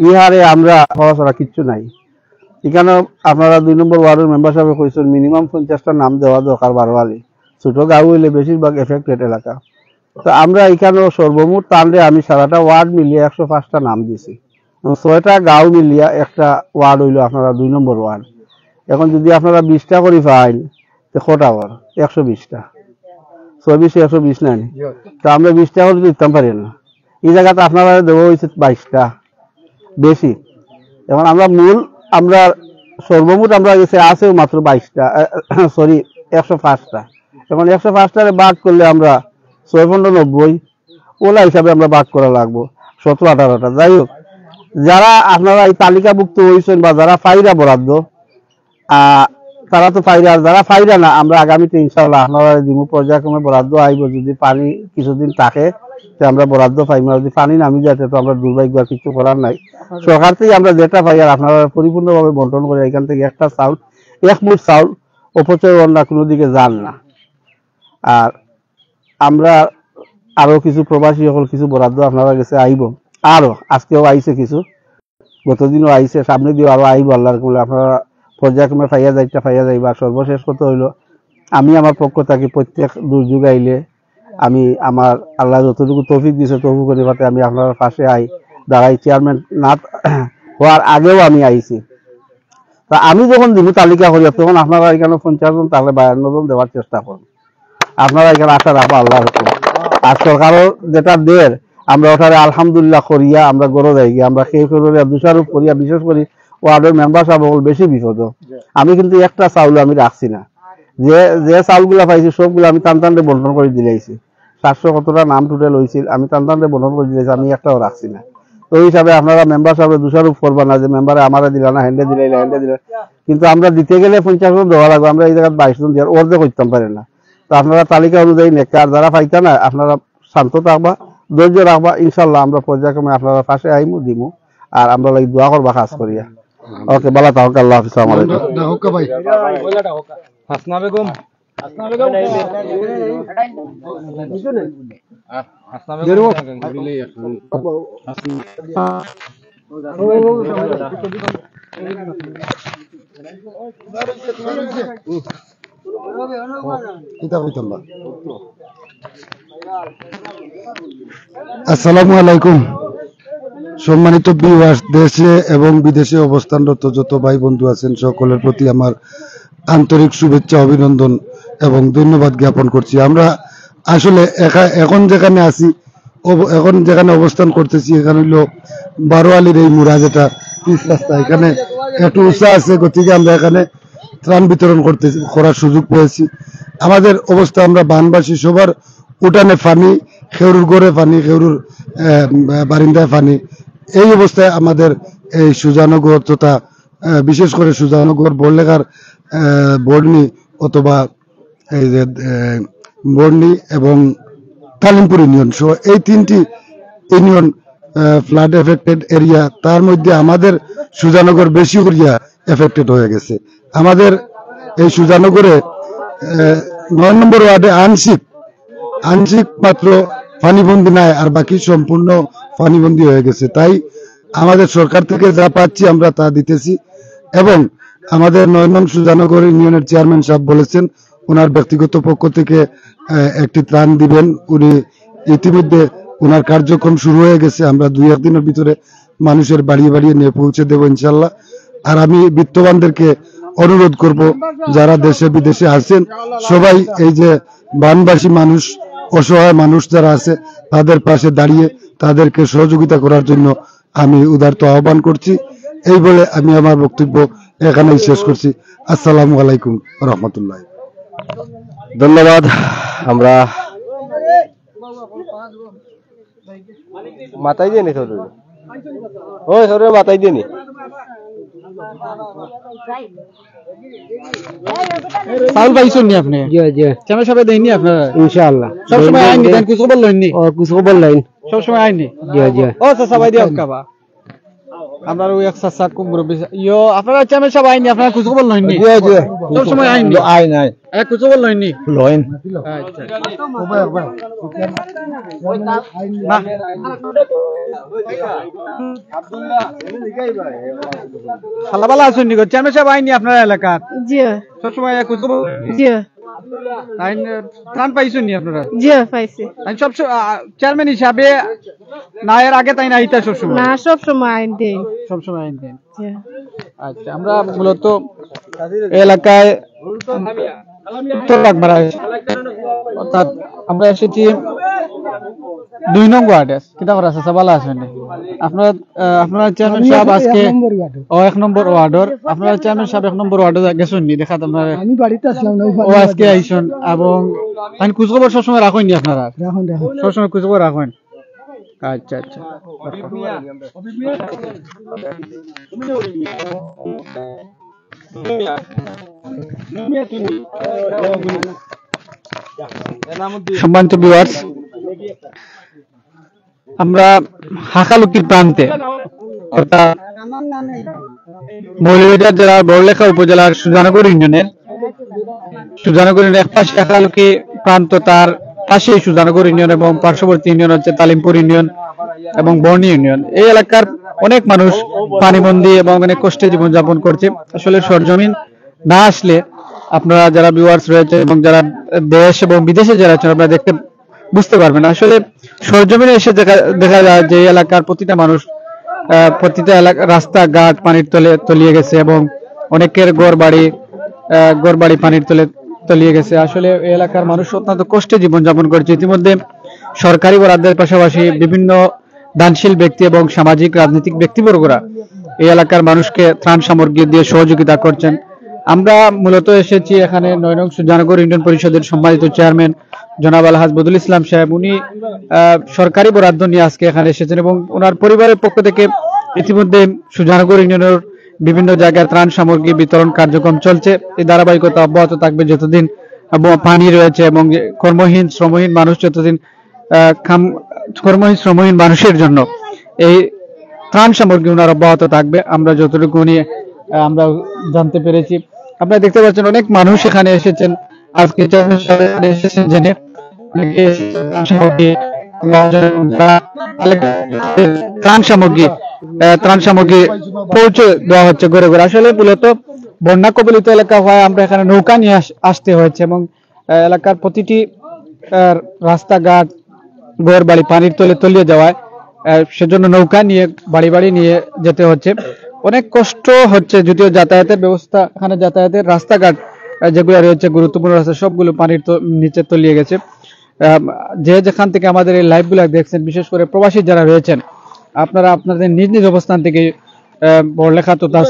ইহারে আমরা হওয়া ছাড়া কিচ্ছু নাই। এখানে আপনারা 2 নম্বর ওয়ার্ডের মেম্বার সাহেব কইছেন মিনিমাম 50টা নাম দেওয়া দরকার বারোয়ালি, ছোট গাঁও হইলে বেশিরভাগ এফেক্টেড এলাকা। তো আমরা এখানে সর্বমোট টানলে আমি সারাটা ওয়ার্ড মিলিয়ে 105টা নাম দিছি, 6টা গাঁও মিলিয়া একটা ওয়ার্ড হইল আপনারা 2 নম্বর ওয়ার্ড। এখন যদি আপনারা 20টা করে ফাইল তো কটা ওয়ার্ড? 120টা, 120 নাই। তো আমরা 20টা করে দিতাম পারি না, এই জায়গাতে আপনারা দেওয়া হয়েছে 22টা বেশি। এখন আমরা সর্বমোট আমরা গেছে আছেও মাত্র 22টা, সরি 105টা। এখন 105টারে ভাগ করলে আমরা 6×90 ওলা হিসাবে আমরা ভাগ করা লাগবো 17-18টা। যাই হোক, যারা আপনারা এই তালিকাভুক্ত হয়েছেন বা যারা ফাইরা বরাদ্দ তারা তো ফাইরা, যারা ফাইরা না আমরা আগামীতে ইনশাআল্লাহ আপনারা দিমু পর্যায়ক্রমে বরাদ্দ আইব। যদি পানি কিছুদিন থাকে আমরা বরাদ্দ পাইব, যদি পানি নামি যাতে তো আমরা দুর্ভাগ্য আর কিছু করার নাই। সরকার থেকে আমরা যেটা পাই আর আপনারা পরিপূর্ণভাবে বন্টন করে এখান থেকে একটা চাউল, এক মুঠ চাউল অপচয় অন্য কোনো দিকে যান না। আর আমরা আরো কিছু প্রবাসী সকল কিছু বরাদ্দ আপনারা কাছে আইব, আরো আজকেও আইছে কিছু, গতদিনও আইছে, সামনে দিয়ে আরো আইব আল্লাহর করলে। আপনারা পর্যায়ক্রমে ফাইয়া যাইবা। সর্বশেষ কথা হইল আমি আমার পক্ষ থেকে প্রত্যেক দুর্যোগ আইলে আমি আমার আল্লাহ যতটুকু তৌফিক দিয়েছে তৌফিক অনুপাতে আমি আপনার পাশে দাঁড়াই। চেয়ারম্যান না হওয়ার আগেও আমি আইছি। তা আমি যখন দিব তালিকা করি তখন আপনারা এখানে 50 জন তাহলে 52 জন দেওয়ার চেষ্টা করুন। আপনারা এখানে আশা রাখবো আল্লাহর উপর। আর সরকারও যেটা দের আমরা ওটারে আলহামদুলিল্লাহ করিয়া আমরা গড়ে যাই গিয়ে আমরা সেই করে দোষারোপ করিয়া, বিশেষ করে ওয়ার্ডের মেম্বার সাহেব বেশি বিপদ। আমি কিন্তু একটা চাউল আমি রাখছি না, যে চাউলগুলা পাইছি সবগুলো আমি টানটানটে বন্টন করে দিলাইছি। 700 কতটা নাম টোটাল হয়েছিল, আমি টানটানটে বন্টন করে দিলাইছি, আমি একটাও রাখছি না। তো এই হিসাবে আপনারা মেম্বার সাহেব দোষারোপ করবা না যে মেম্বারে আমারে দিলা না, হ্যান্ডে দিলাইলা হ্যান্ডে দিলা। কিন্তু আমরা দিতে গেলে 50 জন দেওয়া লাগবে, আমরা এই জায়গায় 22 জন দেওয়ার অর্ধেক করতাম পারি না। তো আপনারা তালিকা অনুযায়ী নেকার যারা পাইতা না আপনারা শান্ত থাকবা, ধৈর্য রাখবা। ইনশাল্লাহ আমরা পর্যায়ক্রমে আপনারা পাশে আইমু দিমু আর আমরা লাগি দোয়া করবা খাস করিয়া। ওকে, ভালো থাকুক, আল্লাহ হাফেজ। আসসালামু আলাইকুম। হাসনা বেগম আসসালামু আলাইকুম। সম্মানিত ভিউয়ার্স, দেশে এবং বিদেশে অবস্থানরত যত ভাই বন্ধু আছেন সকলের প্রতি আমার আন্তরিক শুভেচ্ছা, অভিনন্দন এবং ধন্যবাদ জ্ঞাপন করছি। আমরা আসলে এখন যেখানে আছি, এখন যেখানে অবস্থান করতেছি এখানে হইল বারোয়ালির এই মুড়া, যেটা পিচ রাস্তা, এখানে একটু উৎসাহ আছে, গতিকে আমরা এখানে ত্রাণ বিতরণ করার সুযোগ পেয়েছি। আমাদের অবস্থা, আমরা বানবাসী, সবার উঠানে পানি, খেউরুর গড়ে পানি, খেউরুর বারিন্দায় পানি। এই অবস্থায় আমাদের এই সুজানগর তথা বিশেষ করে সুজানগর বড়লেখার বর্ণি অথবা এই যে বর্ণি এবং কালিমপুর ইউনিয়ন সহ এই 3টি ইউনিয়ন ফ্লাড এফেক্টেড এরিয়া। তার মধ্যে আমাদের সুজানগর বেশি করিয়া এফেক্টেড হয়ে গেছে। আমাদের এই সুজানগরে 9 নম্বর ওয়ার্ডে আংশিক মাত্র পানিবন্দী নাই, আর বাকি সম্পূর্ণ পানিবন্দী হয়ে গেছে। তাই আমাদের সরকার থেকে যা পাচ্ছি আমরা তা দিতেছি। এবং আমাদের 9 নং সুজানগর ইউনিয়নের চেয়ারম্যান সাহেব বলেছেন ওনার ব্যক্তিগত পক্ষ থেকে একটি ত্রাণ দিবেন। উনি ইতিমধ্যে ওনার কার্যক্রম শুরু হয়ে গেছে। আমরা 2-1 দিনের ভিতরে মানুষের বাড়িয়ে বাড়িয়ে নিয়ে পৌঁছে দেবো ইনশাল্লাহ। আর আমি বিত্তবানদেরকে অনুরোধ করব, যারা দেশে বিদেশে আছেন সবাই এই যে বানবাসী মানুষ, অসহায় মানুষ যারা আছে তাদের পাশে দাঁড়িয়ে তাদেরকে সহযোগিতা করার জন্য আমি উদারত আহ্বান করছি। এই বলে আমি আমার বক্তব্য এখানেই শেষ করছি। আসসালামু আলাইকুম রহমতুল্লাহ। ধন্যবাদ। আমরা মাথায় দিয়ে নি মাথায় দিয়ে নি চাউল পাইছেন নি আপনি? কেন সবাই দেননি আপনারা? ইনশাআল্লাহ সবসময় আইনি দেন, কিছু বললেন নি? কিছু বললেন সবসময় আইনি। জি জি। ও সবাই দিয়ে আমরা ওই একসাথে মুরব্বী ইয়ো আপনারা চেয়ারম্যান সাহেব আইনি আপনারা কিছু খবর লইনি সব সময় আইনি আই নাই এক কিছু খবর লইনি লইন আচ্ছা খালা ভালো আছেন নিগো চেয়ারম্যান সাহেব আইনি আপনার এলাকার জি সব সময় এক কিছু জি আইন ত্রাণ পাইছেন নি আপনারা জি পাইছি আইন সব চেয়ারম্যান হিসাবে না এর আগে তাই না আইতা সব সময় না সব সময় আইন দেন সব সময় আইন দেন জি আচ্ছা আমরা মূলত এলাকায় উত্তর বাগমারা অর্থাৎ আমরা এসেছি 2 নং ওয়ার্ডে কিতা করা আছে ভালো আছেন আপনারা আপনারা চেয়ারম্যান সাহেব আজকে 1 নম্বর ওয়ার্ডের আপনারা চেয়ারম্যান সাহেব 1 নম্বর ওয়ার্ডে গেছেন নি দেখা আপনারা আমি বাড়িতে আসলাম না ও আজকে আইছেন এবং আইন কুচখবর সবসময় রাখেন নি আপনারা রাখুন রাখুন সবসময় কুচখবর রাখেন আচ্ছা আচ্ছা সম্মানিত ভিউয়ার্স আমরা হাকালুকির প্রান্তে অর্থাৎ মৌলভীবাজার জেলার বড়লেখা উপজেলার সুজানগর ইউনিয়নের এক পাশে হাকালুকি প্রান্ত তার পাশেই সুজানগর ইউনিয়ন এবং পার্শ্ববর্তী ইউনিয়ন হচ্ছে তালিমপুর ইউনিয়ন এবং বর্ণী ইউনিয়ন। এই এলাকার অনেক মানুষ পানিবন্দী এবং অনেক কষ্টে জীবনযাপন করছে। আসলে সরজমিন না আসলে আপনারা যারা ভিউয়ার্স রয়েছে এবং যারা দেশ এবং বিদেশে যারা আছেন আপনারা দেখতে বুঝতে পারবেন। আসলে সরজমিনে এসে দেখা যায় যে এই এলাকার প্রতিটা মানুষ প্রতিটা এলাকা রাস্তাঘাট পানির তলে তলিয়ে গেছে এবং অনেকের ঘর বাড়ি পানির তলে তলিয়ে গেছে। আসলে এই এলাকার মানুষ অত্যন্ত কষ্টে জীবনযাপন করছে। ইতিমধ্যে সরকারি বরাদ্দের পাশাপাশি বিভিন্ন দানশীল ব্যক্তি এবং সামাজিক রাজনৈতিক ব্যক্তিবর্গরা এই এলাকার মানুষকে ত্রাণ সামগ্রী দিয়ে সহযোগিতা করছেন। আমরা মূলত এসেছি এখানে 9 নং সুজানগর ইউনিয়ন পরিষদের সম্মানিত চেয়ারম্যান জনাব আলহাজ বদুল ইসলাম সাহেব, উনি সরকারি বরাদ্দ নিয়ে আজকে এখানে এসেছেন এবং ওনার পরিবারের পক্ষ থেকে ইতিমধ্যে সুজানগর ইউনিয়নের বিভিন্ন জায়গায় ত্রাণ সামগ্রী বিতরণ কার্যক্রম চলছে। এই ধারাবাহিকতা অব্যাহত থাকবে যতদিন পানি রয়েছে এবং শ্রমহীন মানুষ যতদিন শ্রমহীন মানুষের জন্য এই ত্রাণ সামগ্রী ওনার অব্যাহত থাকবে। আমরা যতটুকু আমরা জানতে পেরেছি। আপনারা দেখতে পাচ্ছেন অনেক মানুষ এখানে এসেছেন আজকে এসেছেন জেনে ত্রাণ সামগ্রী পৌঁছে দেওয়া হচ্ছে ঘরে ঘরে। আসলে মূলত বন্যা কবলিত এলাকা হয় আমরা এখানে নৌকা নিয়ে আসতে হয়েছে এবং এলাকার প্রতিটি রাস্তাঘাট ঘর বাড়ি পানির তলে তলিয়ে যাওয়ায় সেজন্য নৌকা নিয়ে বাড়ি বাড়ি নিয়ে যেতে হচ্ছে। অনেক কষ্ট হচ্ছে, যদিও যাতায়াতের ব্যবস্থা এখানে যাতায়াতের রাস্তাঘাট যেগুলো রয়েছে গুরুত্বপূর্ণ রাস্তা সবগুলো পানির নিচে তলিয়ে গেছে। যেখান থেকে আমাদের এই লাইভ গুলা দেখছেন, বিশেষ করে প্রবাসী যারা রয়েছেন, আপনারা আপনাদের নিজ নিজ অবস্থান থেকে বড়লেখা তথা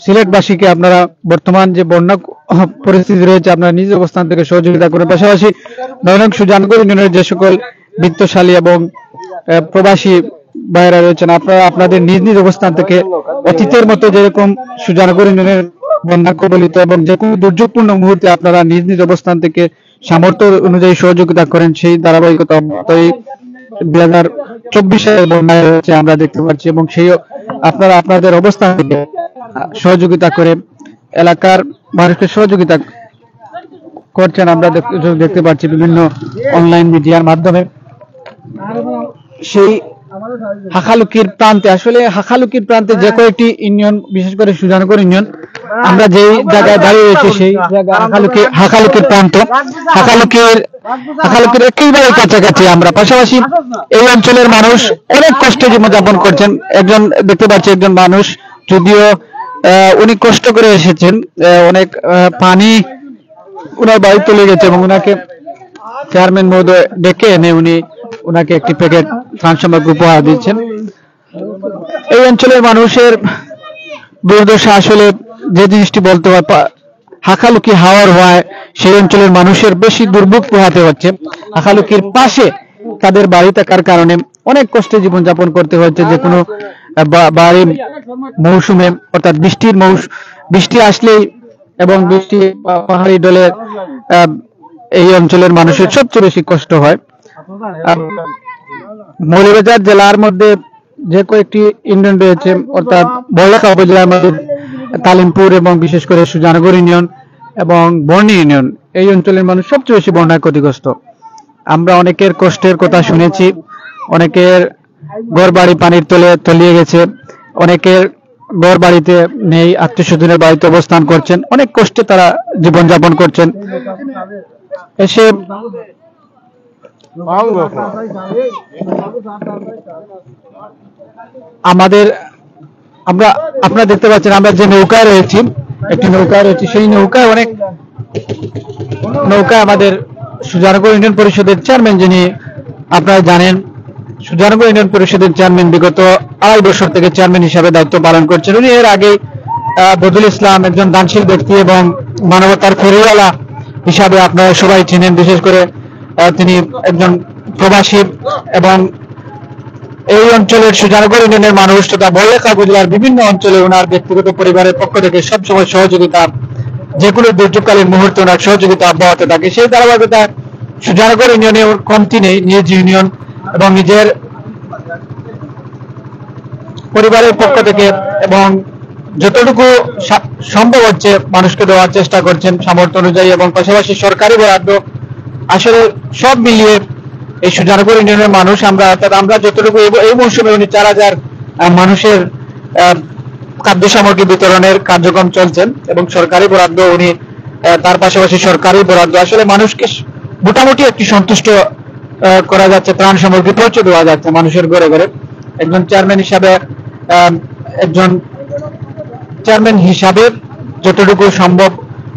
সিলেটবাসীকে আপনারা বর্তমান যে বন্যা পরিস্থিতি রয়েছে আপনারা নিজ অবস্থান থেকে সহযোগিতা করেন। পাশাপাশি 9 নং সুজানগর ইউনিয়নের যে সকল বিত্তশালী এবং প্রবাসী ভাইরা রয়েছেন আপনারা আপনাদের নিজ নিজ অবস্থান থেকে অতীতের মতো যেরকম সুজানগর ইউনিয়নের বন্যা কবলিত এবং যে কোনো দুর্যোগপূর্ণ মুহূর্তে আপনারা নিজ নিজ অবস্থান থেকে সামর্থ্য অনুযায়ী সহযোগিতা করেন, সেই ধারাবাহিকতা 2024 সালের বন্যায় রয়েছে আমরা দেখতে পাচ্ছি এবং সেই আপনারা আপনাদের অবস্থান থেকে সহযোগিতা করে এলাকার মানুষকে সহযোগিতা করছেন। আমরা দেখতে পাচ্ছি বিভিন্ন অনলাইন মিডিয়ার মাধ্যমে। সেই হাকালুকির প্রান্তে, আসলে হাকালুকির প্রান্তে যে কয়েকটি ইউনিয়ন, বিশেষ করে সুজানগর ইউনিয়ন, আমরা যেই জায়গায় দাঁড়িয়ে রয়েছি সেই জায়গা হাকালুকির প্রান্ত, হাকালুকির একেবারে কাছাকাছি আমরা। পাশাপাশি এই অঞ্চলের মানুষ অনেক কষ্টে জীবনযাপন করছেন। একজন দেখতে পাচ্ছি একজন মানুষ, যদিও উনি কষ্ট করে এসেছেন, অনেক পানি উনার বাড়ি চলে গেছে এবং উনাকে চেয়ারম্যান মহোদয় ডেকে এনে উনাকে একটি প্যাকেট ত্রাণ সামগ্রী উপহার দিচ্ছেন। এই অঞ্চলের মানুষের দুর্দশা, আসলে যে জিনিসটি বলতে হয়, হাকালুকি হাওয়ার হওয়ায় সেই অঞ্চলের মানুষের বেশি দুর্ভোগ পোহাতে হচ্ছে। হাকালুকির পাশে তাদের বাড়ি থাকার কারণে অনেক কষ্টে জীবনযাপন করতে হচ্ছে। যে কোনো বাড়ি মৌসুমে অর্থাৎ বৃষ্টি আসলেই এবং বৃষ্টি পাহাড়ি ডলে এই অঞ্চলের মানুষের সবচেয়ে বেশি কষ্ট হয়। মৌলভীবাজার জেলার মধ্যে যে কয়েকটি ইউনিয়ন রয়েছে, অর্থাৎ বড়লেখা উপজেলার মধ্যে তালিমপুর এবং বিশেষ করে সুজানগর ইউনিয়ন এবং বর্ণি ইউনিয়ন, এই অঞ্চলের মানুষ সবচেয়ে বেশি বন্যায় ক্ষতিগ্রস্ত। আমরা অনেকের কষ্টের কথা শুনেছি, অনেকের ঘর বাড়ি পানির তলে তলিয়ে গেছে, অনেকের ঘর বাড়িতে নেই, আত্মীয় স্বজনের বাড়িতে অবস্থান করছেন, অনেক কষ্টে তারা জীবনযাপন করছেন। এসে আপনারা দেখতে পাচ্ছেন আমরা যে নৌকায় রয়েছি, একটি নৌকায় রয়েছে, সেই নৌকায় অনেক নৌকা আমাদের সুজানগর ইউনিয়ন পরিষদের চেয়ারম্যান, যিনি আপনারা জানেন সুজানগর ইউনিয়ন পরিষদের চেয়ারম্যান বিগত 2.5 বছর থেকে চেয়ারম্যান হিসাবে দায়িত্ব পালন করছেন। উনি এর আগে বদরুল ইসলাম একজন দানশীল ব্যক্তি এবং মানবতার ফেরিওয়ালা হিসাবে আপনারা সবাই চিনেন। বিশেষ করে তিনি একজন প্রবাসী এবং এই অঞ্চলের সুজানগর ইউনিয়নের মানুষ তথা বড়লেখা উপজেলার বিভিন্ন অঞ্চলে ওনার ব্যক্তিগত পরিবারের পক্ষ থেকে সবসময় সহযোগিতা, যে কোনো দুর্যোগকালীন মুহূর্তে ওনার সহযোগিতা অব্যাহত থাকে। সেই ধারাবাহিকতা সুজানগর ইউনিয়নে কমতি নেই, নিজ ইউনিয়ন এবং নিজের পরিবারের পক্ষ থেকে এবং যতটুকু সম্ভব হচ্ছে মানুষকে দেওয়ার চেষ্টা করছেন সামর্থ্য অনুযায়ী, এবং পাশাপাশি সরকারি বরাদ্দ। আসলে সব মিলিয়ে এই সুজানগর ইউনিয়নের মানুষ আমরা যতটুকু এই মৌসুমে উনি 4000 মানুষের খাদ্য সামগ্রী বিতরণের কার্যক্রম চলছেন এবং সরকারি বরাদ্দ উনি তার পাশাপাশি সরকারি বরাদ্দ আসলে মানুষকে মোটামুটি একটি সন্তুষ্ট করা যাচ্ছে, ত্রাণ সামগ্রী পৌঁছে দেওয়া যাচ্ছে মানুষের ঘরে ঘরে। একজন চেয়ারম্যান হিসাবে যতটুকু সম্ভব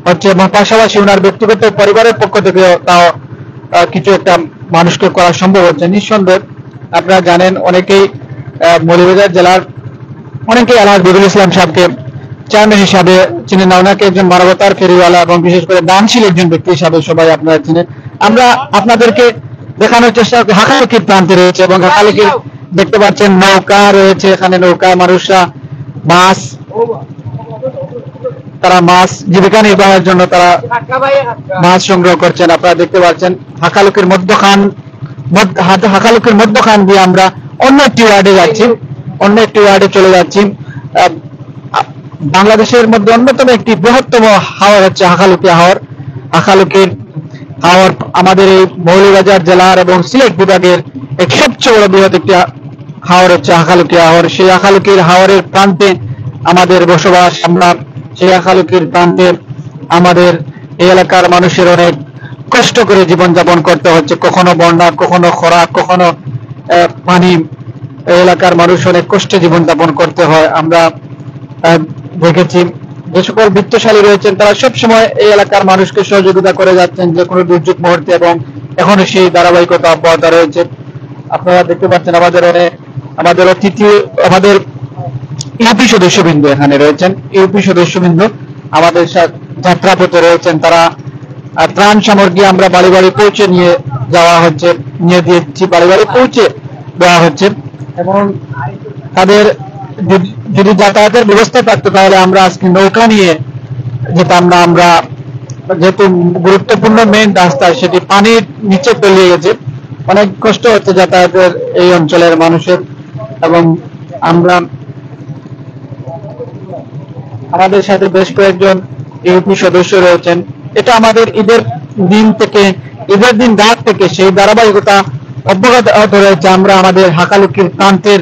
হচ্ছে, এবং পাশাপাশি ওনার ব্যক্তিগত পরিবারের পক্ষ থেকে তাও কিছু একটা মানুষকে করা সম্ভব হচ্ছে। নিঃসন্দেহে আপনারা জানেন, অনেকেই মৌলভীবাজার জেলার অনেকেই আলহাজ বদরুল ইসলাম সাহেবকে চেয়ারম্যান হিসাবে চিনেন না, ওনাকে একজন মানবতার ফেরিওয়ালা এবং বিশেষ করে দানশীল একজন ব্যক্তি হিসাবে সবাই আপনারা চিনেন। আমরা আপনাদেরকে দেখানোর চেষ্টা করি হাকালুকির প্রান্তে রয়েছে, এবং হাকালুকির দেখতে পাচ্ছেন নৌকা রয়েছে, এখানে নৌকায় মানুষরা তারা মাছ জীবিকা নির্বাহের জন্য তারা মাছ সংগ্রহ করছেন। আপনারা দেখতে পাচ্ছেন হাকালুকির মধ্যখান দিয়ে আমরা অন্য একটি ওয়ার্ডে চলে যাচ্ছি। বাংলাদেশের মধ্যে অন্যতম একটি বৃহত্তম হাওর হচ্ছে হাকালুকি হাওর। হাকালুকির হাওর আমাদের এই মৌলভীবাজার জেলার এবং সিলেট বিভাগের এক সবচেয়ে বড় বৃহৎ একটি হাওর হচ্ছে হাকালুকি হাওর। সেই হাকালুকির হাওরের প্রান্তে আমাদের বসবাস। আমরা সেই হাকালুকির প্রান্তে আমাদের এই এলাকার মানুষের অনেক কষ্ট করে জীবনযাপন করতে হচ্ছে, কখনো বন্যা, কখনো খরা, কখনো পানি। এই এলাকার মানুষ অনেক কষ্টে জীবনযাপন করতে হয়। আমরা দেখেছি যে সকল বিত্তশালী রয়েছেন তারা সবসময় এই এলাকার মানুষকে সহযোগিতা করে যাচ্ছেন যে কোনো দুর্যোগ মুহূর্তে, এবং এখনো সেই ধারাবাহিকতা অব্যাহত রয়েছে। আপনারা দেখতে পাচ্ছেন আমাদের অতিথি, আমাদের ইউপি সদস্যবৃন্দ এখানে রয়েছেন। ইউপি সদস্যবৃন্দ আমাদের যাত্রাপথে রয়েছেন, তারা ত্রাণ সামগ্রী আমরা বাড়ি বাড়ি পৌঁছে নিয়ে দিয়েছি, বাড়ি বাড়ি পৌঁছে দেওয়া হচ্ছে। এবং তাদের যদি যাতায়াতের ব্যবস্থা থাকতো তাহলে আমরা আজকে নৌকা নিয়ে যেতাম না। আমরা যেহেতু গুরুত্বপূর্ণ মেইন রাস্তা সেটি পানির নিচে তলিয়ে গেছে, অনেক কষ্ট হচ্ছে যাতায়াতের এই অঞ্চলের মানুষের। এবং আমাদের সাথে বেশ কয়েকজন ইউপি সদস্য রয়েছেন। এটা আমাদের ঈদের দিন রাত থেকে সেই ধারাবাহিকতা অব্যাহত রয়েছে। আমরা আমাদের হাকালুকির প্রান্তের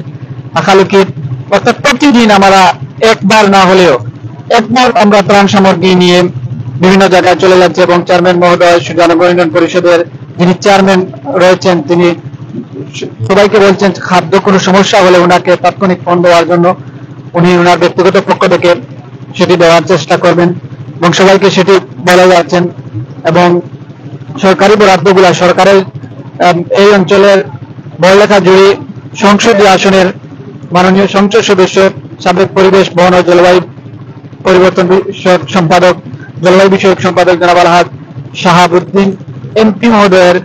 অর্থাৎ প্রতিদিন আমরা একবার না হলেও একবার আমরা ত্রাণ সামগ্রী নিয়ে বিভিন্ন জায়গায় চলে যাচ্ছে। এবং চেয়ারম্যান মহোদয় সুজানগর ইউনিয়ন পরিষদের যিনি চেয়ারম্যান রয়েছেন তিনি সবাইকে বলছেন খাদ্য কোনো সমস্যা হলে ওনাকে তাৎক্ষণিক ফোন দেওয়ার জন্য। উনি ওনার ব্যক্তিগত পক্ষ থেকে সেটি দেওয়ার চেষ্টা করবেন এবং সবাইকে সেটি বলে যাচ্ছেন। এবং সরকারি বরাদ্দগুলা সরকারের এই অঞ্চলের বড়লেখা জুড়ি সংসদীয় আসনের মাননীয় সংসদ সদস্য, সাবেক পরিবেশ, বন ও জলবায়ু পরিবর্তন জলবায়ু বিষয়ক সম্পাদক জনাব আলহাজ শাহাবুদ্দিন এমপি মহোদয়ের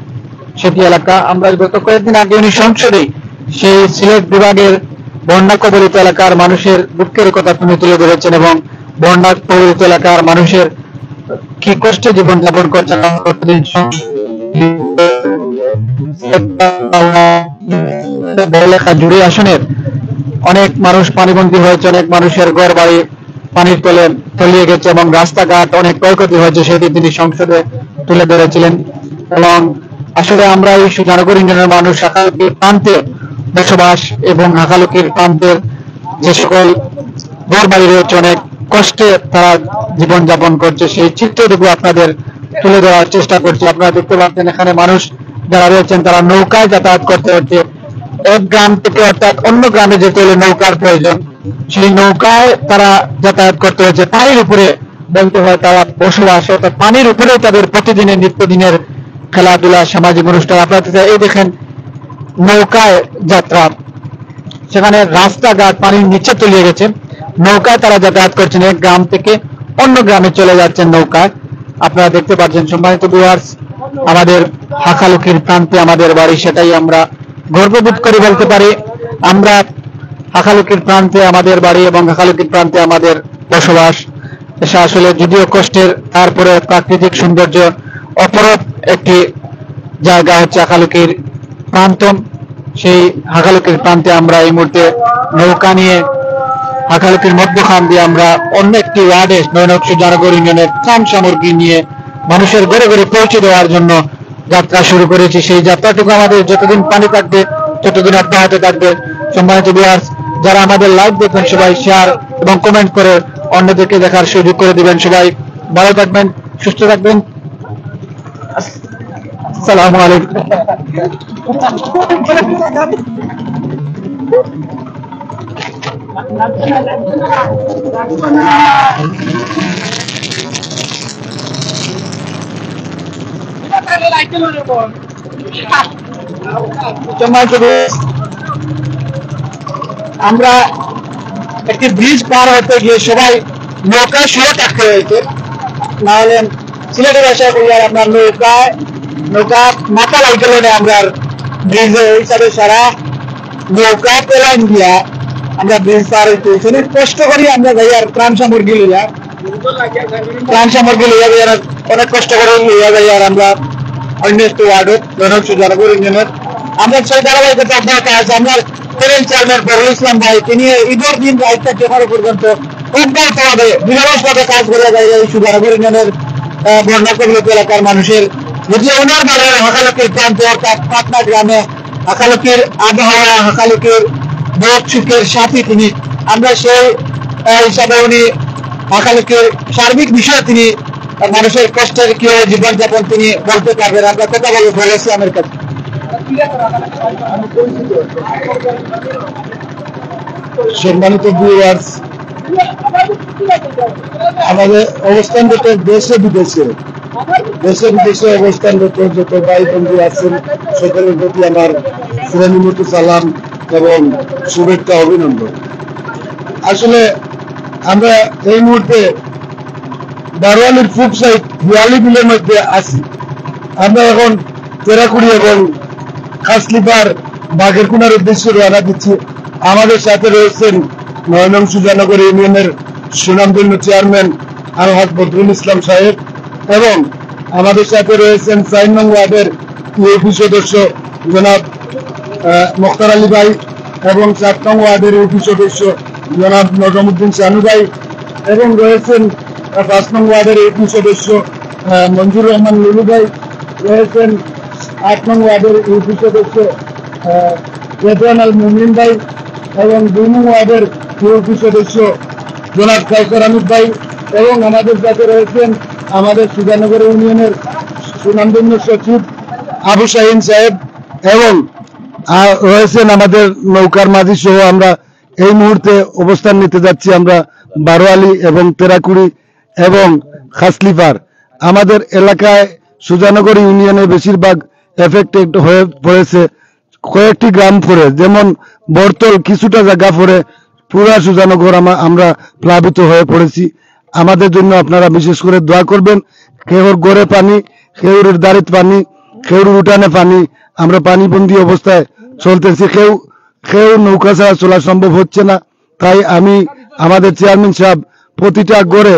সেটি এলাকা। আমরা গত কয়েকদিন আগে উনি সংসদে সেই সিলেট বিভাগের বন্যা কবলিত এলাকার মানুষের দুঃখের কথা তিনি তুলে ধরেছেন এবং বন্যা কবলিত এলাকার মানুষের কি কষ্টে জীবনযাপন করছেন। বড়লেখা জুড়ি আসনের অনেক মানুষ পানিবন্দী হয়েছে, অনেক মানুষের ঘর বাড়ি পানির তলে তলিয়ে গেছে এবং রাস্তাঘাট অনেক ক্ষয়ক্ষতি হয়েছে, সেটি তিনি সংসদে তুলে ধরেছিলেন। এবং আসলে আমরা এই সুজানগর ইউনিয়নের মানুষ হাকালুকির প্রান্তে বসবাস এবং হাকালুকির প্রান্তের যে সকল ঘর বাড়ি রয়েছে অনেক কষ্টে তারা জীবনযাপন করছে, সেই চিত্রটুকু আপনাদের তুলে ধরার চেষ্টা করছি। আপনারা দেখতে পাচ্ছেন এখানে মানুষ যারা রয়েছেন তারা নৌকায় যাতায়াত করতে হচ্ছে। এক গ্রাম থেকে অর্থাৎ অন্য গ্রামে যেতে হলে নৌকার প্রয়োজন, সেই নৌকায় তারা যাতায়াত করতে হচ্ছে। পানির উপরে বলতে হয় তারা বসবাস, অর্থাৎ পানির উপরে তাদের প্রতিদিনের নিত্যদিনের খেলাধুলা সামাজিক অনুষ্ঠান। আপনারা এই দেখেন নৌকায় যাত্রা, সেখানে রাস্তাঘাট পানির নিচে তলিয়ে গেছে, নৌকায় তারা যাতায়াত করছেন, এক গ্রাম থেকে অন্য গ্রামে চলে যাচ্ছেন নৌকায়। আপনারা দেখতে পাচ্ছেন সম্মানিত ভিউয়ার্স, আমাদের হাকালুকির প্রান্তে আমাদের বাড়ি, সেটাই আমরা গর্ববোধ করে বলতে পারি। আমরা হাকালুকির প্রান্তে আমাদের বাড়ি এবং হাকালুকির প্রান্তে আমাদের বসবাস। এটা আসলে যদিও কষ্টের, তারপরে প্রাকৃতিক সৌন্দর্য অপরূপ একটি জায়গা হচ্ছে হাকালুকির প্রান্ত। সেই হাকালুকির প্রান্তে আমরা এই মুহূর্তে নৌকা নিয়ে হাকালুকির মধ্যখান দিয়ে আমরা অন্য একটি ওয়ার্ডে নয়নক সুজানগর ইউনিয়নের ত্রাণ সামগ্রী নিয়ে মানুষের ঘরে ঘরে পৌঁছে দেওয়ার জন্য যাত্রা শুরু করেছি। সেই যাত্রাটুকু আমাদের যতদিন পানি থাকবে ততদিন অব্যাহত থাকবে। সম্মানিত ভিউয়ার্স, যারা আমাদের লাইভ দেখবেন সবাই শেয়ার এবং কমেন্ট করে অন্যদেরকে দেখার সুযোগ করে দিবেন। সবাই ভালো থাকবেন, সুস্থ থাকবেন। আসসালামু আলাইকুম। আমরা একটি ব্রিজ পার হতে গিয়ে সবাই নৌকা শুয়ে থাকতে হয়েছে, নাহলে সিলেটের ভাষায় বলি আর আপনার নৌকা মাথা লাগছিল না। আমরা ব্রিজে হিসাবে সারা নৌকা পেলাইন দিয়া আমরা ব্রিজ পার হইতে অনেক কষ্ট করি। আমরা যাই আর ত্রাণ সামগ্রী লইয়া অনেক কষ্ট করে লইয়া যাই। আর আমরা অন্য একটি ওয়ার্ডত নয়নক সুজানগর ইউনিয়নের আমরা সেই ধারাবাহিকতা অব্যাহত আছে। আমরা চেয়ারম্যান ফরুল ইসলাম ভাই, তিনি ঈদের দিন রাত থেকে পর্যন্ত অব্যাহতভাবে নিরলসভাবে কাজ করে যায় এই সুজানগর ইউনিয়নের বন্যাকবলিত এলাকার মানুষের। যদি ওনার বাড়ি হাকালুকির প্রান্তে অর্থাৎ পাটনা গ্রামে, হাকালুকির আবহাওয়া, হাকালুকির বোধ সুখের সাথী তিনি। আমরা সেই হিসাবে উনি হাকালুকির সার্বিক বিষয়ে তিনি মানুষের কষ্টের কি জীবনযাপন তিনি বলতে পারবেন। আমরা কথা বলবো ফরুল ইসলামের কাছে। সম্মানিত ভিউয়ার্স, আমাদের অবস্থানরত দেশে বিদেশে অবস্থানরত যত ভাই বন্ধু আছেন সকলের প্রতি আমার শ্রেণীমতো সালাম এবং শুভেচ্ছা অভিনন্দন। আসলে আমরা এই মুহূর্তে বারোয়ালির ফুক সাইড বিয়ালি বিলের মধ্যে আছি। আমরা এখন তেরাকুড়ি এবং খাসলিপার বাঘের কোনার উদ্দেশ্যে রওনা দিচ্ছি। আমাদের সাথে রয়েছেন নয়নং সুজানগর ইউনিয়নের সুনামধন্য চেয়ারম্যান আলহাজ বদরুল ইসলাম সাহেব এবং আমাদের সাথে রয়েছেন ৪ নং ওয়ার্ডের ইউপি সদস্য জনাব মোখতার আলী ভাই এবং ৪ নং ওয়ার্ডের ইউপি সদস্য জনাব নজমুদ্দিন শানু ভাই এবং রয়েছেন ৫ নং ওয়ার্ডের ইউপি সদস্য মঞ্জুর রহমান লুলু ভাই, রয়েছেন ৮ নং ওয়ার্ডের ইউপি সদস্য রেদওয়ান আল মুমিন ভাই এবং ২ নং ওয়ার্ডের ইউপি সদস্য জনাব কায়সার আহমেদ ভাই এবং আমাদের সাথে রয়েছেন আমাদের সুজানগর ইউনিয়নের সুনামধন্য সচিব আবু শাহিন সাহেব এবং রয়েছেন আমাদের নৌকার মাঝি সহ। আমরা এই মুহূর্তে অবস্থান নিতে যাচ্ছি আমরা বারোয়ালি এবং তেরাকুড়ি এবং খাসলিপার। আমাদের এলাকায় সুজানগর ইউনিয়নে বেশিরভাগ এফেক্টেড হয়ে পড়েছে কয়েকটি গ্রাম পরে, যেমন বর্তল কিছুটা জায়গা পরে পুরা সুজানগর আমরা প্লাবিত হয়ে পড়েছি। আমাদের জন্য আপনারা বিশেষ করে দোয়া করবেন। কেউর গড়ে পানি, কেউর দাঁড়িত পানি, কেউর উঠানে পানি, আমরা পানিবন্দী অবস্থায় চলতেছি। কেউ নৌকা ছাড়া চলা সম্ভব হচ্ছে না। তাই আমি আমাদের চেয়ারম্যান সাহেব প্রতিটা গড়ে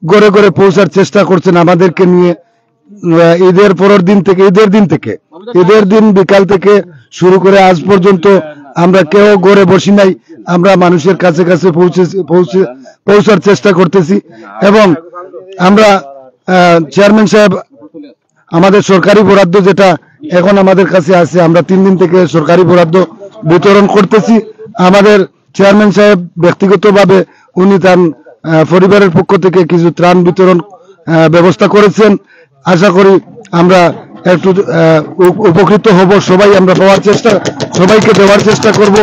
গড়ে পৌঁছার চেষ্টা করছেন আমাদেরকে নিয়ে। ঈদের পরের দিন থেকে ঈদের দিন বিকাল থেকে শুরু করে আজ পর্যন্ত আমরা কেউ গড়ে বসি নাই, আমরা মানুষের কাছে কাছে পৌঁছার চেষ্টা করতেছি। এবং আমরা চেয়ারম্যান সাহেব আমাদের সরকারি বরাদ্দ যেটা এখন আমাদের কাছে আছে, আমরা 3 দিন থেকে সরকারি বরাদ্দ বিতরণ করতেছি। আমাদের চেয়ারম্যান সাহেব ব্যক্তিগতভাবে উনি তার পরিবারের পক্ষ থেকে কিছু ত্রাণ বিতরণ ব্যবস্থা করেছেন। আশা করি আমরা একটু উপকৃত হব, সবাই আমরা সবাইকে দেওয়ার চেষ্টা করব,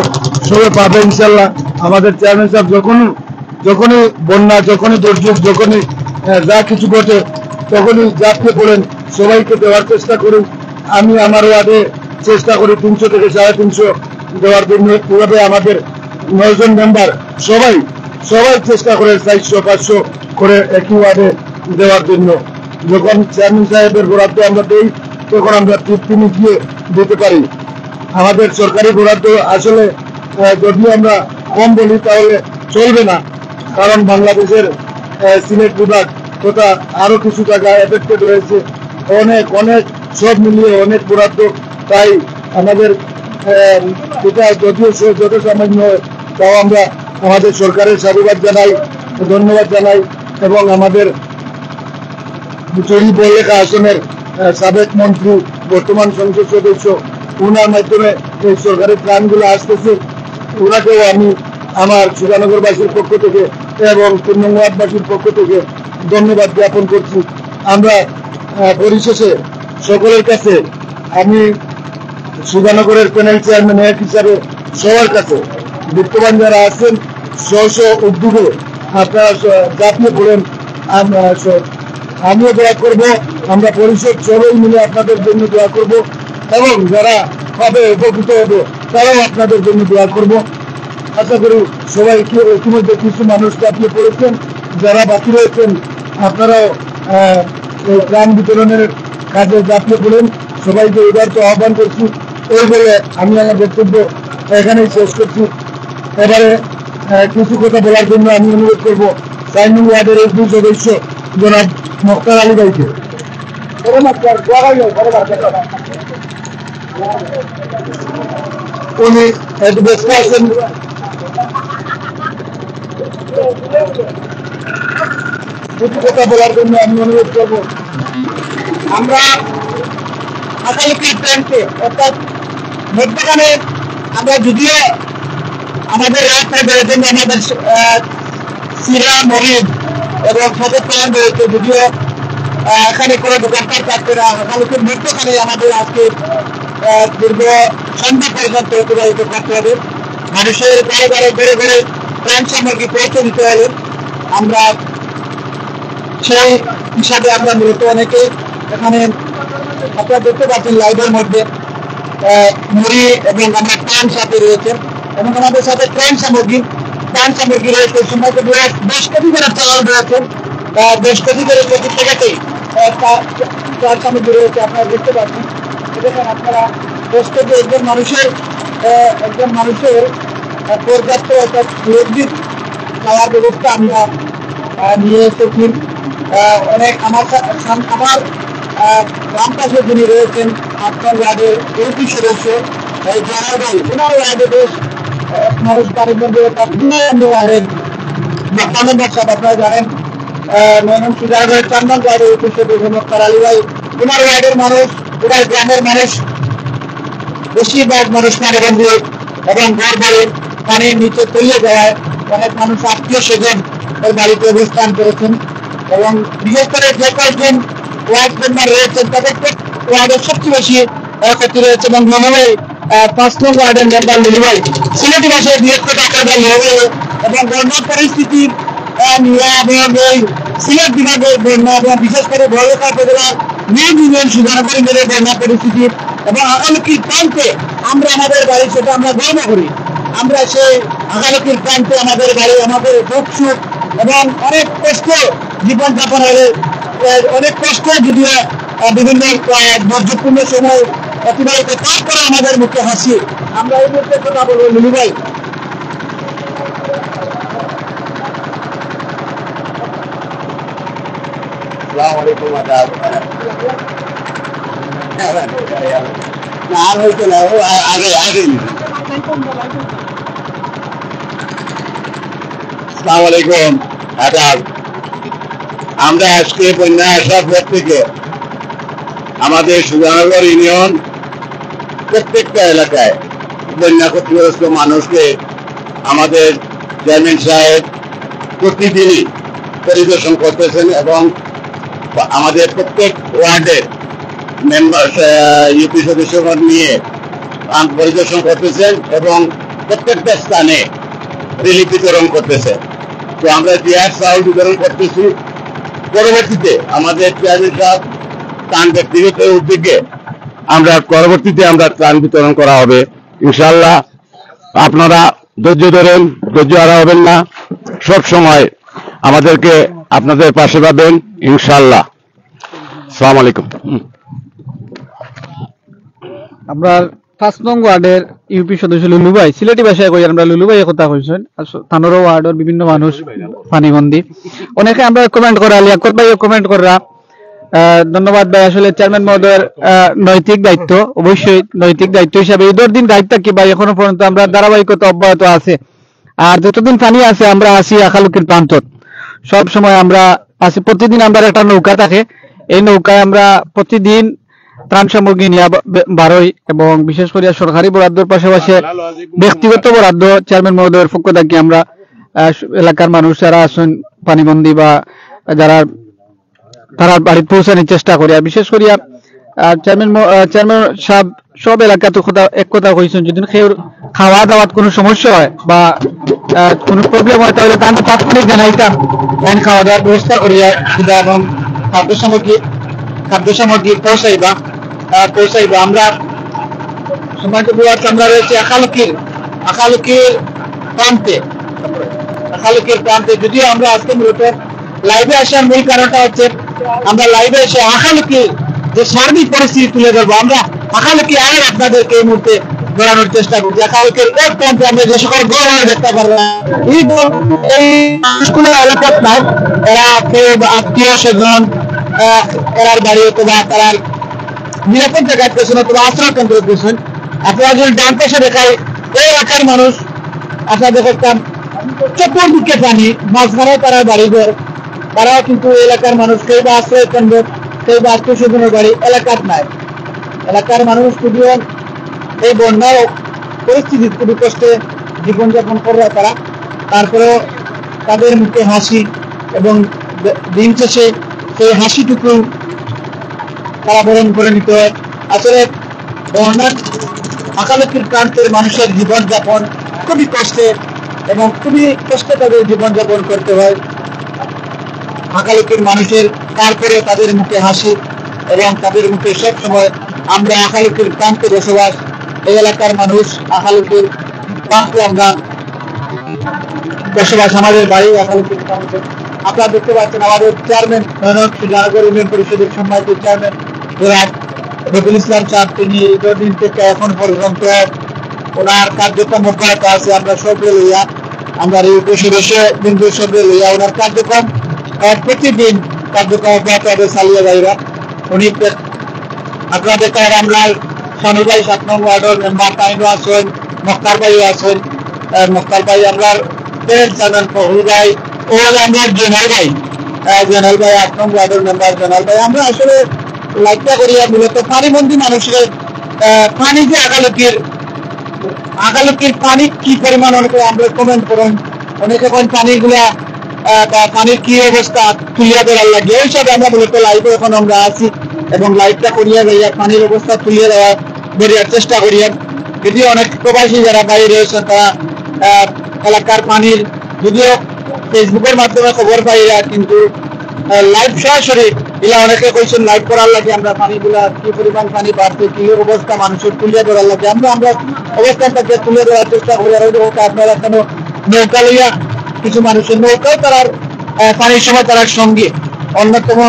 সবাই পাবে ইনশাল্লাহ। আমাদের চেয়ারম্যান সাহেব যখনই বন্যা, যখনই দুর্যোগ, যখনই যা কিছু ঘটে, তখনই ঝাঁপিয়ে পড়েন, সবাইকে দেওয়ার চেষ্টা করুন। আমি আমার ওয়ার্ডে চেষ্টা করি 300 থেকে 350 দেওয়ার জন্য। এভাবে আমাদের 9 জন মেম্বার সবাই চেষ্টা করে 400-500 করে একই ওয়ার্ডে দেওয়ার জন্য। যখন চেয়ারম্যান সাহেবের বরাদ্দ আমরা দেই, তখন আমরা তিনি গিয়ে দিতে পারি। আমাদের সরকারি বরাদ্দ আসলে যদি আমরা কম বলি তাহলে চলবে না, কারণ বাংলাদেশের সিলেট বিভাগ তথা আরো কিছু জায়গা এফেক্টেড রয়েছে, অনেক সব মিলিয়ে অনেক বরাদ্দ। তাই আমাদের এটা যদিও যত সামান্য হয়, তাও আমরা আমাদের সরকারের সাধুবাদ জানাই, ধন্যবাদ জানাই। এবং আমাদের চৌরিবলেখা আসনের সাবেক মন্ত্রী, বর্তমান সংসদ সদস্য, ওনার মাধ্যমে এই সরকারি ত্রাণগুলো আসতেছে। ওনাকেও আমি আমার সুজানগরবাসীর পক্ষ থেকে এবং পূর্ণবাসীর পক্ষ থেকে ধন্যবাদ জ্ঞাপন করছি। আমরা পরিশেষে সকলের কাছে, আমি সুজানগরের প্যানেল চেয়ারম্যান এক হিসাবে সবার কাছে বিত্তবান যারা আছেন স্ব উদ্যোগে আপনারা ঝাঁপিয়ে পড়েন। আমিও দোয়া করবো, আমরা পরিষদ সবাই মিলে আপনাদের জন্য দোয়া করব, এবং যারা পাবে উপকৃত হবে তারাও আপনাদের জন্য দোয়া করব। আশা করি সবাইকে ইতিমধ্যে কিছু মানুষ ঝাঁপিয়ে পড়েছেন, যারা বাকি রয়েছেন আপনারাও ত্রাণ বিতরণের কাজে ঝাঁপিয়ে পড়েন। সবাইকে এবার তো আহ্বান করছি। এই বলে আমি আমার বক্তব্য এখানেই শেষ করছি। এবারে কিছু কথা বলার জন্য আমি অনুরোধ করবো 4 নং ওয়ার্ডের এসপি সদস্য জনাব মোক্তার আলী ভাইকে। উনি একটু ব্যস্ত আছেন। কিছু কথা বলার জন্য আমি অনুরোধ করবো। আমরা আকালিপির ব্যাংকে অর্থাৎ মধ্যখানে আমরা যদিও আমাদের রাস্তায় বেড়েছেন, আমাদের সিরা মরিদ এবং সদর প্ল্যান রয়েছে, যদিও এখানে কোনো দোকানপাট থাকবে না। আকালিপির মধ্যখানে আমাদের আজকে দীর্ঘ সন্ধ্যা পর্যন্ত অতিবাহিত করতে হবে। মানুষের ঘরে ঘরে ত্রাণ সামগ্রী পৌঁছে দিতে হবে। আমরা সেই হিসাবে আমরা মূলত অনেকে এখানে আপনারা দেখতে পাচ্ছেন লাইভের মধ্যে মুড়ি এবং আমার ত্রাণ সাথে রয়েছে, এবং আমাদের সাথে ত্রাণ সামগ্রী রয়েছে। সময় বেশ কেজি করে চাল রয়েছে, বেশ কেজি করে প্রতি জায়গাতেই ত্রাণ সামগ্রী রয়েছে। আপনারা দেখতে পাচ্ছেন, দেখেন আপনারা বেশ কেজি একজন মানুষের পর্যাপ্ত অর্থাৎ সুরক্ষিত খাওয়ার ব্যবস্থা আমরা নিয়ে এসেছি। অনেক আমার গ্রাম পাশে যিনি রয়েছেন আপনার ওয়ার্ডের এমপি সদস্য জয়ার ভাই, ওনার ওয়ার্ডে বেশ মানুষ বাড়ির মধ্যে ওয়ার্ডের সাহেব আপনারা জানেন, নয়ন সুজানগরের 4 নং ওয়ার্ডের এমপি সদস্য মোক্তার আলী ভাই, ওনার ওয়ার্ডের মানুষ, ওনার গ্রামের মানুষ, বেশিরভাগ মানুষ পানিবন্দী এবং ঘর বাড়ির পানির নিচে তলিয়ে যাওয়ায় অনেক মানুষ আত্মীয় স্বজন ওই বাড়িতে অবস্থান করেছেন। এবং বিশেষ করে যে কয়েকজন ওয়ার্ড মেম্বার রয়েছেন তাদের ওয়ার্ডের সবচেয়ে বেশি ক্ষতি রয়েছে। এবং মনে 5 নং ওয়ার্ডের মেম্বার লিলিভাই সিলেটি ভাষায় বৃহত্তর এবং বন্যার পরিস্থিতি সিলেট বিভাগের বন্যা এবং বিশেষ করে বড়লেখা উপজেলার নিউ ইউনিয়ন সুজানগর ইউনিয়নের বন্যা পরিস্থিতি এবং আগালুকির প্রান্তে আমরা আমাদের বাড়ি, সেটা আমরা গর্ব করি। আমরা সেই আগালুকির প্রান্তে আমাদের বাড়ি, আমাদের দুঃখ সুখ এবং অনেক কষ্ট জীবনযাপন হলে অনেক কষ্ট যদিও বিভিন্ন দুর্যোগপূর্ণ সময় অতিবাহিত, তারপরে আমাদের মুখে হাসি। আমরা এই মুহূর্তে কথা বলবো লিলি ভাই। আর হয়তো না, আগে আসসালামু আলাইকুম। আমরা আজকে বন্যা আসার পর থেকে আমাদের সুজানগর ইউনিয়ন প্রত্যেকটা এলাকায় বন্যা ক্ষতিগ্রস্ত মানুষকে আমাদের চেয়ারম্যান সাহেব প্রতিদিনই পরিদর্শন করতেছেন এবং আমাদের প্রত্যেক ওয়ার্ডের মেম্বার ইউপি সদস্যগণ নিয়ে পরিদর্শন করতেছেন এবং প্রত্যেকটা স্থানে রিলিফ বিতরণ করতেছে। তো আমরা টিয়ার চাউল বিতরণ করতেছি। পরবর্তীতে আমাদের চেয়ারম্যান সাহেব ত্রাণ ব্যক্তিগত উদ্যোগে আমরা ত্রাণ বিতরণ করা হবে ইনশাআল্লাহ। আপনারা ধৈর্য ধরেন, ধৈর্য হারা হবেন না, সব সময় আমাদেরকে আপনাদের পাশে পাবেন ইনশাআল্লাহ। আসসালামু আলাইকুম। আমরা 5 নং ওয়ার্ডের ইউপি সদস্য লুলু ভাই, সিলেটি ভাষায় কই আমরা লুলু ভাই কথা কইছেন। তানোর ওয়ার্ডের বিভিন্ন মানুষ পানিবন্দী, অনেকে আমরা কমেন্ট করা, লিয়াকত ভাই কমেন্ট করা। ধন্যবাদ ভাই। আসলে চেয়ারম্যান মহোদয়ের নৈতিক দায়িত্ব, অবশ্যই নৈতিক দায়িত্ব হিসাবে এই দিন দায়িত্ব কি ভাই এখনো পর্যন্ত আমরা ধারাবাহিকতা অব্যাহত আছে। আর যতদিন পানি আছে আমরা আছি আখালুকির প্রান্তত, সব সময় আমরা আছি। প্রতিদিন আমরা একটা নৌকা থাকে, এই নৌকায় আমরা প্রতিদিন ত্রাণ সামগ্রী নিয়ে বারোই, এবং বিশেষ করে সরকারি বরাদ্দর পাশাপাশি ব্যক্তিগত বরাদ্দ চেয়ারম্যান মহোদয়ের পক্ষ থেকে আমরা এলাকার মানুষ যারা আছেন পানিবন্দী বা যারা তারা বাড়ি পৌঁছানোর চেষ্টা করি। আর বিশেষ করিয়া চেয়ারম্যান সাহেব সব এলাকাতে এক কথা কইছেন, যদি খাওয়া দাওয়ার কোনো সমস্যা হয় বা কোনো প্রবলেম হয় তাহলে তাৎক্ষণিক জানাইতাম, খাওয়া দাওয়ার ব্যবস্থা করিয়া এবং খাদ্য সামগ্রী পৌঁছাইবা। আমরা সময় আমরা রয়েছে আখালুকির প্রান্তে। যদিও আমরা আজকে মূলত লাইভে আসার মূল কারণটা হচ্ছে আমরা লাইভে এসে আখালুকির যে সার্বিক পরিস্থিতি তুলে ধরবো। আমরা আখালুকি আর আপনাদেরকে এই মুহূর্তে ধরানোর চেষ্টা করছি। আখালুকির এক প্রান্তে আমরা যে সকল গড় দেখতে পারবো, এই মানুষগুলো এলাকার নাই, এরা কেউ আত্মীয় স্বজন এরার বাড়ি অথবা তারা নিরাপদ জায়গায় পেয়েছেন অথবা আশ্রয় কেন্দ্র পেয়েছেন। আপনারা যদি ডান পাশে দেখায় এই এলাকার মানুষ, আপনারা দেখতাম চতুর্দিকে পানি, মাঝখানে তারা বাড়ি ঘর, তারাও কিন্তু এলাকার মানুষ কেউ বা আশ্রয় কেন্দ্র, কেউ বা আত্মীয় স্বজনের বাড়ি এলাকার নাই। এলাকার মানুষ যদিও এই বন্যার পরিস্থিতি খুবই কষ্টে জীবনযাপন করে তারা, তারপরেও তাদের মুখে হাসি এবং দিন শেষে সেই হাসিটুকু তারা বরণ করে নিতে হয়। আসলে বন্যার আখালুকির প্রান্তের মানুষের জীবনযাপন খুবই কষ্টে এবং খুবই কষ্টে তাদের জীবনযাপন করতে হয়। আখালুকির মানুষের তারপরে তাদের মুখে হাসি এবং তাদের মুখে সব সময় আমরা আখালুকির প্রান্তে বসবাস, এই এলাকার মানুষ আখালুকির প্রান্তে আমরা বসবাস, আমাদের বাড়ি আখালুকির প্রান্তে। আপনারা দেখতে পাচ্ছেন আমাদের চেয়ারম্যান সুজানগর ইউনিয়ন পরিষদের সম্মানিত চেয়ারম্যান রবিউল ইসলাম সাহেব, তিনি দীর্ঘদিন থেকে এখন পর্যন্ত ওনার কার্যক্রম অব্যাহত আছে। আমরা সবরে লইয়া, আমরা ইউপি সদস্য বিন্দু সবরে লইয়া ওনার কার্যক্রম প্রতিদিন কার্যক্রম অব্যাহত হবে চালিয়ে যাইবা। উনি আপনারা দেখতে আমরা শানু ভাই 7 নং ওয়ার্ডের মেম্বার তাইনও আছেন, মক্তার ভাইও আছেন। মক্তার ভাই আমরা চেয়ারম্যান ফখরুল ভাই, ও আমরা জেনারেল ভাই 8 নং ওয়ার্ডের মেম্বার জেনারেল ভাই। আমরা আসলে লাইটটা করিয়া মূলত পানিবন্দী মানুষের পানি যে আগালুকির পানি কি পরিমাণ, অনেকে আমরা কমেন্ট করেন, অনেকে কোন পানিগুলা পানির কি অবস্থা তুলিয়া ধরার লাগে, এই সব আমরা মূলত লাইভে এখন আমরা আছি এবং লাইভটা করিয়া যাইয়া পানির অবস্থা তুলিয়ে ধরিয়ার চেষ্টা করিয়া। যদিও অনেক প্রবাসী যারা বাইরে রয়েছেন তারা এলাকার পানির যদিও ফেসবুকের মাধ্যমে খবর পাইরা, কিন্তু লাইভ সরাসরি এলা অনেকে কইছেন লাইভ করার লাগে আমরা পানিগুলা কি পরিমাণ পানি বাড়ছে, কি অবস্থা মানুষের তুলিয়ে ধরার লাগে আমরা অবস্থানটাকে তুলে ধরার চেষ্টা করি। আর আপনারা কেন নৌকা লইয়া কিছু মানুষের নৌকাও তারা পানির সময় তারা সঙ্গী, অন্যতম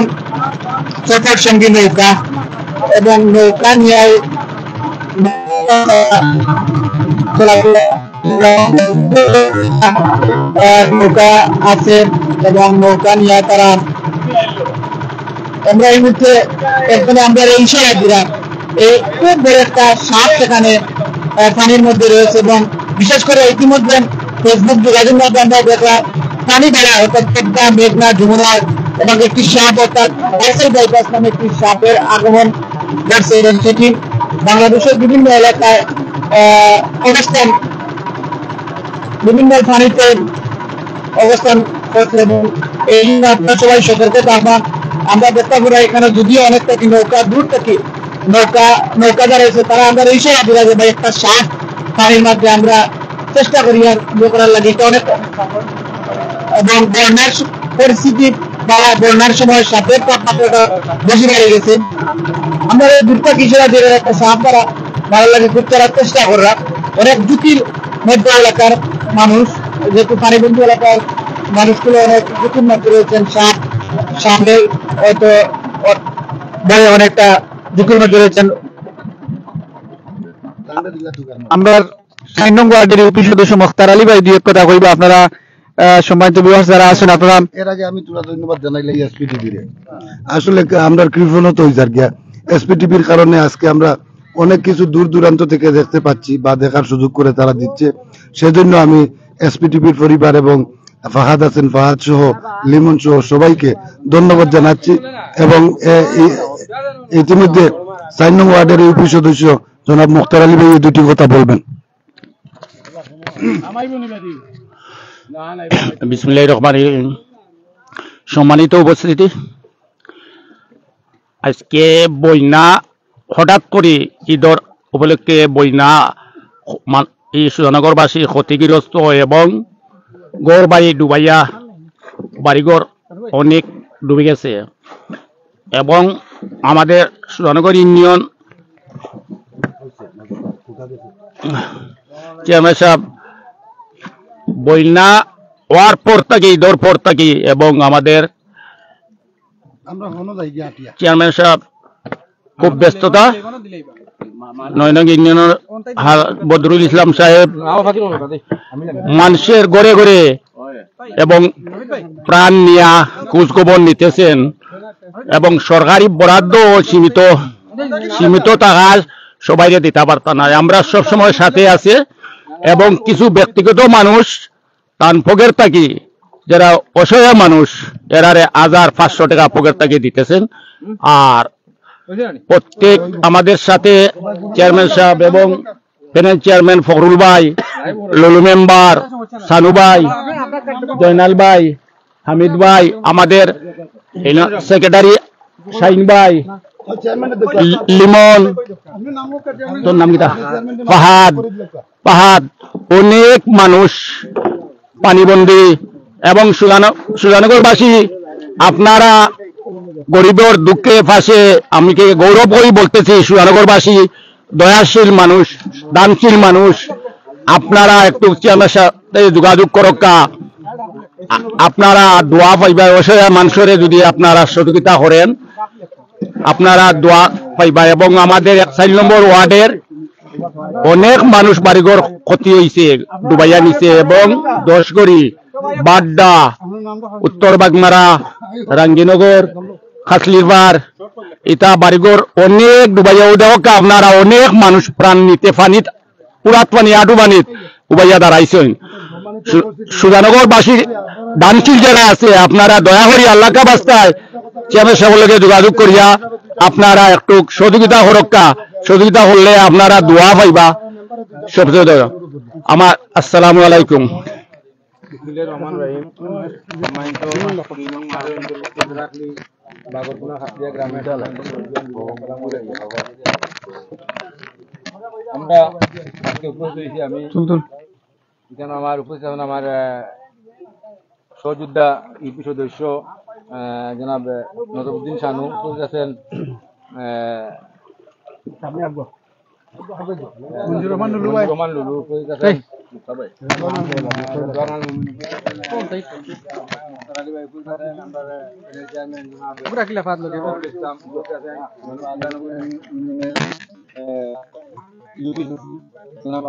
সফর সঙ্গী নৌকা, এবং নৌকা নিয়ে নৌকা আছে এবং নৌকা নিয়ে তারা আমরা এই মুহূর্তে এখানে আমরা এই ইশারা দিলাম এই খুব বড় একটা সাপ সেখানে পানির মধ্যে রয়েছে এবং বিশেষ করে ইতিমধ্যে ফেসবুক যোগাযোগ মাধ্যমে আমরা দেখলাম পানি বেড়া অর্থাৎ পদ্মা, মেঘনা, যমুনা এবং একটি সাপ অর্থাৎ রাসেল বাইপাস নামে একটি সাপের আগমন ঘটছে এবং সেটি বাংলাদেশের বিভিন্ন এলাকায় অবস্থান বিভিন্ন পানিতে অবস্থান করছে এবং এই জন্য আপনার সবাই সতর্ক থাকবেন। আমরা দেখতে পাই এখানে যদিও অনেক থেকে নৌকা দূর থেকে নৌকা যারা রয়েছে তারা আমরা এই সময় বোঝা যায় একটা সাপ পানির মধ্যে আমরা চেষ্টা করি আর ইয়ে করার লাগে এটা অনেক এবং বন্যার পরিস্থিতি বা বন্যার সময় সাপের তাপমাত্রাটা বেশি বেড়ে গেছে। আমরা এই দুর্গা কিশোরা যে একটা সাপ দ্বারা ভালো লাগে খুব করার চেষ্টা করা অনেক ঝুঁকির মধ্য এলাকার মানুষ যেহেতু পানিবন্ধু এলাকার মানুষগুলো অনেক ঝুঁকির মধ্যে রয়েছেন সামনে হয়তো অনেকটা ঝুঁকির মধ্যে রয়েছেন। আমরা 4 নং ওয়ার্ডের ইউপি সদস্য মুখতার আলী ভাই দুই এক কথা কইবা। আপনারা সম্মানিত ভিউয়ার্স যারা আছেন আপনারা এর আগে আমি তোরা ধন্যবাদ জানাইলাই এসপিটিভি রে। আসলে আমরা কৃপণত হই যার গিয়া এসপিটিভির কারণে আজকে আমরা অনেক কিছু দূর দূরান্ত থেকে দেখতে পাচ্ছি বা দেখার সুযোগ করে তারা দিচ্ছে। সেজন্য আমি এসপিটিভির পরিবার এবং ফাহাদ হাসান ফাহাদ সহ লিমন সহ সবাইকে ধন্যবাদ জানাচ্ছি এবং ইতিমধ্যে 4 নং ওয়ার্ডের ইউপি সদস্য জনাব মুখতার আলী ভাই এই দুটি কথা বলবেন। বিসমিল্লাহির রহমানির রহিম। সম্মানিত উপস্থিতি, আজকে বন্যা হঠাৎ করে ঈদর উপলক্ষে বন্যা এই সুজানগরবাসী ক্ষতিগ্রস্ত এবং গড় বাড়ি ডুবাইয়া বাড়িঘর অনেক ডুবে গেছে এবং আমাদের সুজানগর ইউনিয়ন চেয়ারম্যান সাহেব বন্যা হওয়ার পর থেকে ঈদের পর থেকে এবং আমাদের চেয়ারম্যান সাহেব খুব ব্যস্ততা 9 নং ইউনিয়নের বদরুল ইসলাম সাহেব মানুষের ঘরে ঘরে এবং প্রাণ নিয়া খোঁজখবর নিতেছেন এবং সরকারি বরাদ্দ সীমিত টাকা সবাইকে দিতে পারতাম না। আমরা সবসময় সাথে আছে এবং কিছু ব্যক্তিগত মানুষ তান পকেট থাকি যারা অসহায় মানুষ এরারে 1500 টাকা পকেট থাকি দিতেছেন। আর প্রত্যেক আমাদের সাথে চেয়ারম্যান সাহেব এবং প্যানেল চেয়ারম্যান ফখরুল ভাই, ললু মেম্বার, সানু ভাই, জয়নাল ভাই, হামিদ ভাই, আমাদের সেক্রেটারি শাহিন ভাই, লিমন, তোর নাম কিটা, ফাহাদ, অনেক মানুষ পানিবন্দী এবং সুজানগরবাসী আপনারা গরিবের দুঃখে ফাঁসে আমি গৌরব করি বলতেছি সুজানগরবাসী দয়াশীল মানুষ, দানশীল মানুষ। আপনারা একটু চেয়ারম্যানের সাথে যোগাযোগ করকা, আপনারা দোয়া পাইবা। অসহায় মানুষের যদি আপনারা সহযোগিতা করেন আপনারা দোয়া পাইবা। এবং আমাদের 4 নম্বর ওয়ার্ডের অনেক মানুষ বাড়িঘর ক্ষতি হয়েছে, ডুবাইয়া নিছে এবং 10 গড়ি, বাড্ডা, উত্তর বাগমারা, রাঙ্গিনগর, খাসলিরবার এটা বাড়িঘর অনেক ডুবাইয়া দেওয়া। আপনারা অনেক মানুষ প্রাণ নিতে পানিত পুরাত পানি আটু পানিত উবাইয়া দাঁড়াইছেন। সুজানগরবাসীর দানশীল যারা আছে আপনারা দয়া করি আল্লাহ কা বাস্তায় চেয়ারম্যান সাহেবের যোগাযোগ করিয়া আপনারা একটু সহযোগিতা হরক্কা। সহযোগিতা করলে আপনারা দোয়া পাইবা। সবচেয়ে আমার আসসালামু আলাইকুম। আমরা আজকে উপস্থিত হয়েছি আমি এখানে আমার উপস্থিত আছেন আমার সহযোদ্ধা ইউপি সদস্য জনাব নজরুদ্দিন শানু, উপস্থিত আছেন রহমান লুলু, উপস্থিত আছেন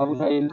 আবু সাইদ